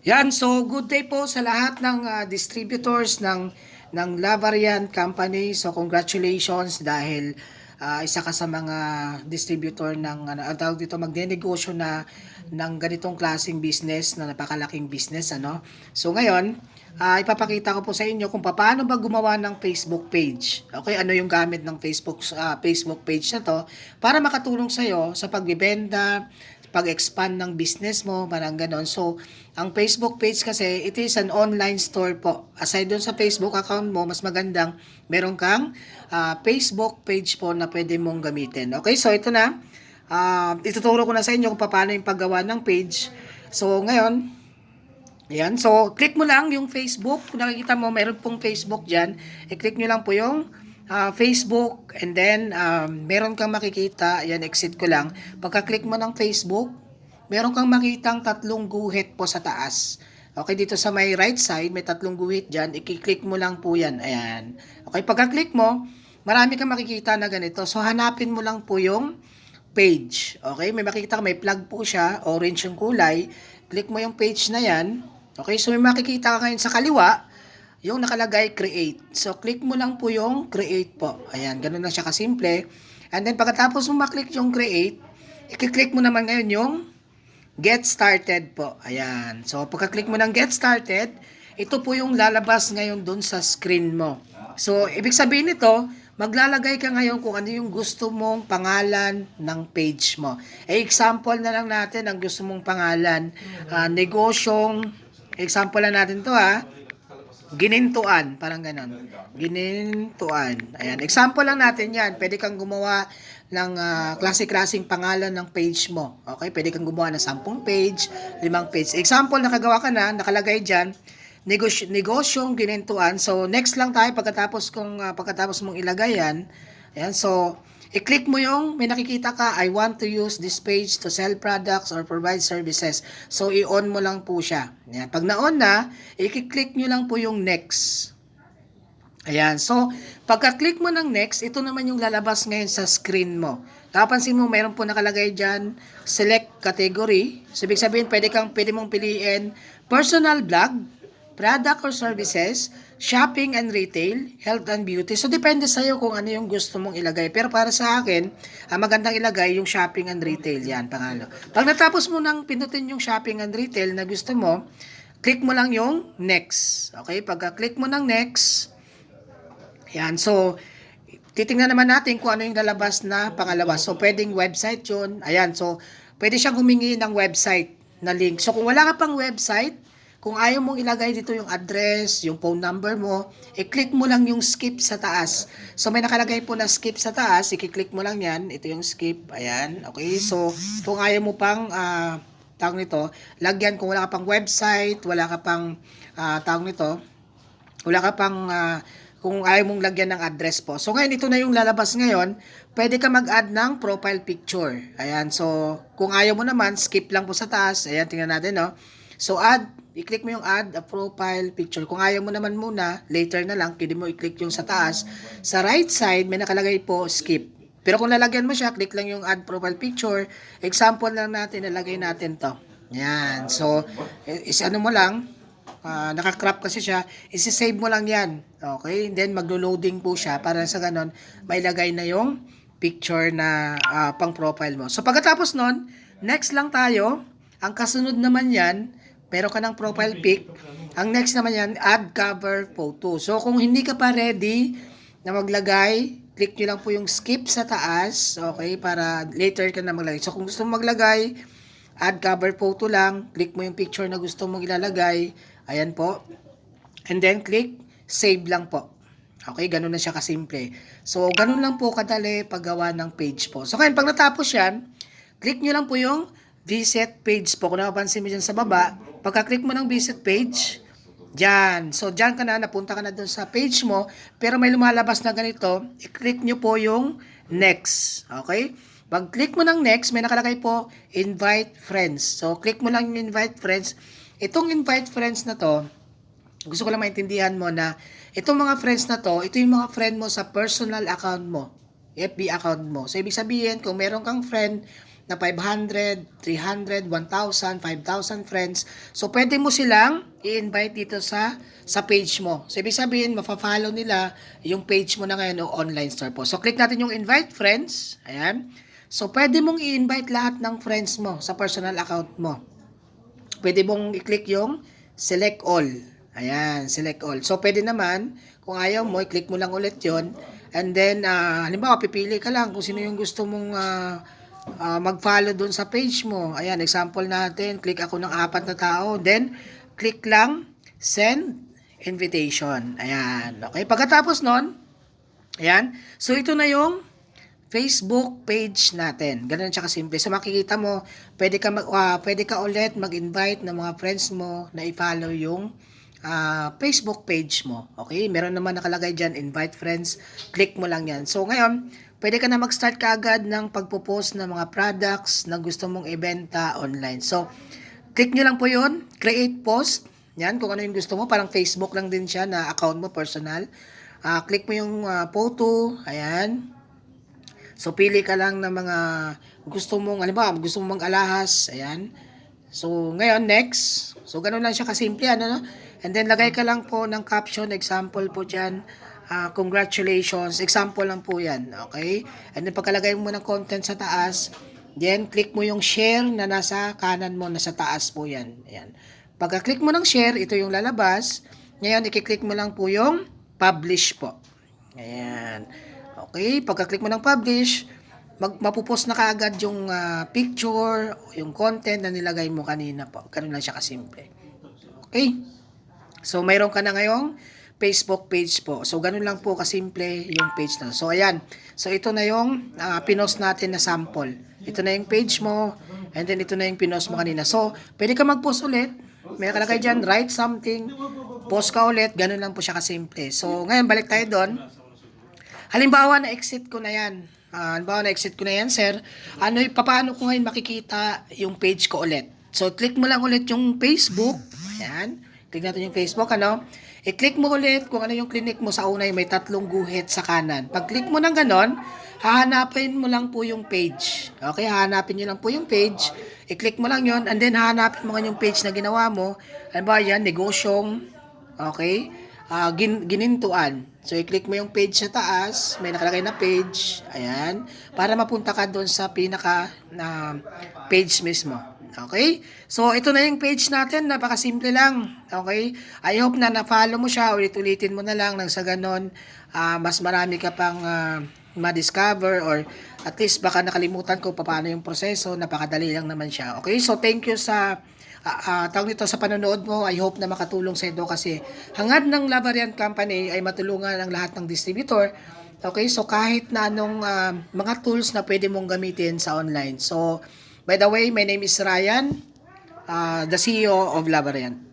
Yan, so good day po sa lahat ng distributors ng Lavarian Company. So congratulations dahil isa ka sa mga distributor ng ang tawag dito magnenegosyo na ng ganitong klaseng business na napakalaking business ano. So ngayon, ipapakita ko po sa inyo kung paano ba gumawa ng Facebook page. Okay, ano yung gamit ng Facebook page na to para makatulong sa iyo sa pagbebenta, pag-expand ng business mo, parang ganon. So, ang Facebook page kasi, it is an online store po. Aside dun sa Facebook account mo, mas magandang meron kang Facebook page po na pwede mong gamitin. Okay, so ito na. Ituturo ko na sa inyo kung paano yung paggawa ng page. So, ngayon, ayan. So, click mo lang yung Facebook. Kung nakikita mo, meron pong Facebook dyan. I-click nyo lang po yung Facebook, and then meron kang makikita, yan, exit ko lang. Pagka-click mo ng Facebook, meron kang makitang tatlong guhit po sa taas. Okay, dito sa may right side, may tatlong guhit dyan. I-click mo lang po yan. Ayan. Okay, pagka-click mo, marami kang makikita na ganito. So, hanapin mo lang po yung page. Okay, may makikita ka, may plug po siya, orange yung kulay. Click mo yung page na yan. Okay, so may makikita ka ngayon sa kaliwa, yung nakalagay create. So, click mo lang po yung create po. Ayan, ganun lang siya kasimple. And then, pagkatapos mo maklik yung create, i-click mo naman ngayon yung get started po. Ayan. So, pagka-click mo ng get started, ito po yung lalabas ngayon dun sa screen mo. So, ibig sabihin nito, maglalagay ka ngayon kung ano yung gusto mong pangalan ng page mo. Example na lang natin ang gusto mong pangalan. Negosyong, example na natin to Ginintuan, parang ganon. Ginintuan. Ayan, example lang natin yan. Pwede kang gumawa ng klase-klaseng pangalan ng page mo. Okay, pwede kang gumawa ng 10 page, 5 page. Example, nakagawa ka na, nakalagay dyan, negosyong ginintuan. So, next lang tayo pagkatapos mong ilagay yan. Ayan, so, i-click mo yung, may nakikita ka, I want to use this page to sell products or provide services. So, i-on mo lang po siya. Ayan. Pag na-on na, i-click nyo lang po yung next. Ayan. So, pagka-click mo ng next, ito naman yung lalabas ngayon sa screen mo. Kapansin mo, mayroon po nakalagay dyan, select category. So, ibig sabihin, pwede mong piliin personal blog, product or services, shopping and retail, health and beauty. So, depende sa'yo kung ano yung gusto mong ilagay. Pero para sa akin, magandang ilagay yung shopping and retail. Yan, pangalo. Pag natapos mo nang pinutin yung shopping and retail na gusto mo, click mo lang yung next. Okay? Pagka-click mo ng next, yan. So, titingnan naman natin kung ano yung lalabas na pangalawa. So, pwedeng website yun. Ayan. So, pwede siyang humingi ng website na link. So, kung wala ka pang website, kung ayaw mong ilagay dito yung address, yung phone number mo, i-click mo lang yung skip sa taas. So, may nakalagay po na skip sa taas, i-click mo lang yan. Ito yung skip. Ayan. Okay. So, kung ayaw mo pang, tawag nito, lagyan kung wala ka pang website, wala ka pang, tawag nito, wala ka pang, kung ayaw mong lagyan ng address po. So, ngayon, ito na yung lalabas ngayon. Pwede ka mag-add ng profile picture. Ayan. So, kung ayaw mo naman, skip lang po sa taas. Ayan, tingnan natin, no? So, i-click mo yung add a profile picture. Kung ayaw mo naman muna, later na lang, pwede mo i-click yung sa taas. Sa right side, may nakalagay po skip. Pero kung lalagyan mo siya, click lang yung add profile picture. Example lang natin, nalagay natin to. Yan. So, ano mo lang, naka-crop kasi siya, isi-save mo lang yan. Okay? Then, maglo-loading po siya para sa ganon, may lagay na yung picture na pang-profile mo. So, pagkatapos nun, next lang tayo. Ang kasunod naman yan, meron ka ng profile pic. Ang next naman yan, add cover photo. So, kung hindi ka pa ready na maglagay, click nyo lang po yung skip sa taas. Okay? Para later ka na maglagay. So, kung gusto mong maglagay, add cover photo lang. Click mo yung picture na gusto mong ilalagay. Ayan po. And then, click save lang po. Okay? Ganun na siya kasimple. So, ganun lang po kadali paggawa ng page po. So, kaya pag natapos yan, click nyo lang po yung visit page po. Kung napapansin mo dyan sa baba, pagka-click mo ng visit page, dyan. So, dyan ka na, napunta ka na dun sa page mo, pero may lumalabas na ganito, i-click nyo po yung next. Okay? Pag-click mo ng next, may nakalagay po, invite friends. So, click mo lang yung invite friends. Itong invite friends na to, gusto ko lang maintindihan mo na, itong mga friends na to, ito yung mga friend mo sa personal account mo, FB account mo. So, ibig sabihin, kung meron kang friend na 500, 300, 1,000, 5,000 friends. So, pwede mo silang i-invite dito sa page mo. So, ibig sabihin, mafa-follow nila yung page mo na ngayon o online store po. So, click natin yung invite friends. Ayan. So, pwede mong i-invite lahat ng friends mo sa personal account mo. Pwede mong i-click yung select all. Ayan, select all. So, pwede naman, kung ayaw mo, i-click mo lang ulit yon. And then, halimbawa, pipili ka lang kung sino yung gusto mong mag-follow dun sa page mo. Ayan, example natin, click ako ng 4 na tao. Then, click lang, send invitation. Ayan, okay. Pagkatapos nun, ayan, so ito na yung Facebook page natin. Ganun siya kasimple. So makikita mo, pwede ka ulit mag-invite ng mga friends mo na i-follow yung Facebook page mo. Okay? Meron naman nakalagay dyan, invite friends. Click mo lang yan. So ngayon, pwede ka na mag-start kaagad ng pagpo-post ng mga products na gusto mong ibenta online. So, click nyo lang po yun. Create post. Yan, kung ano yung gusto mo. Parang Facebook lang din siya na account mo, personal. Click mo yung photo. Ayan. So, pili ka lang ng mga gusto mong, halimbawa, gusto mong mag-alahas. Ayan. So, ngayon, next. So, ganun lang siya kasimple. Ano? And then, lagay ka lang po ng caption. Example po dyan. Congratulations. Example lang po yan. Okay? And then, pagkalagay mo ng content sa taas, then, click mo yung share na nasa kanan mo, nasa taas po yan. Ayan. Pagka-click mo ng share, ito yung lalabas. Ngayon, i-click mo lang po yung publish po. Ayan. Okay, pagka-click mo ng publish, mapupost na kaagad yung picture, yung content na nilagay mo kanina po. Ganun lang siya kasimple. Okay? So, mayroon ka na ngayong Facebook page po. So, ganun lang po kasimple yung page na. So, ayan. So, ito na yung pinost natin na sample. Ito na yung page mo, and then ito na yung pinost mo kanina. So, pwede ka mag-post ulit. May nakalagay dyan, write something, post ka ulit. Ganun lang po siya kasimple. So, ngayon, balik tayo doon. Halimbawa, na-exit ko na yan. Na-exit ko na yan, sir. Paano ko ngayon makikita yung page ko ulit? So, click mo lang ulit yung Facebook. Ayan. Click natin yung Facebook, ano? I-click mo ulit kung ano yung clinic mo sa una, may 3 guhit sa kanan. Pag-click mo ng ganon, hahanapin mo lang po yung page. Okay, hahanapin nyo lang po yung page. I-click mo lang yon, and then hahanapin mo yung page na ginawa mo. Halimbawa yan, negosyong, okay, ginintuan. So, i-click mo yung page sa taas, may nakalagay na page, ayan, para mapunta ka doon sa pinaka page mismo. Okay? So, ito na yung page natin, napakasimple lang. Okay? I hope na na-follow mo siya, ulit-ulitin mo na lang nang sa ganon, mas marami ka pang ma-discover, or at least baka nakalimutan ko paano yung proseso, napakadali lang naman siya. Okay? So, thank you sa tawag nito sa panonood mo. I hope na makatulong sa ito kasi hangad ng Lavarian Company ay matulungan ang lahat ng distributor. Okay, so kahit na anong mga tools na pwede mong gamitin sa online. So, by the way, my name is Ryan, the CEO of Lavarian.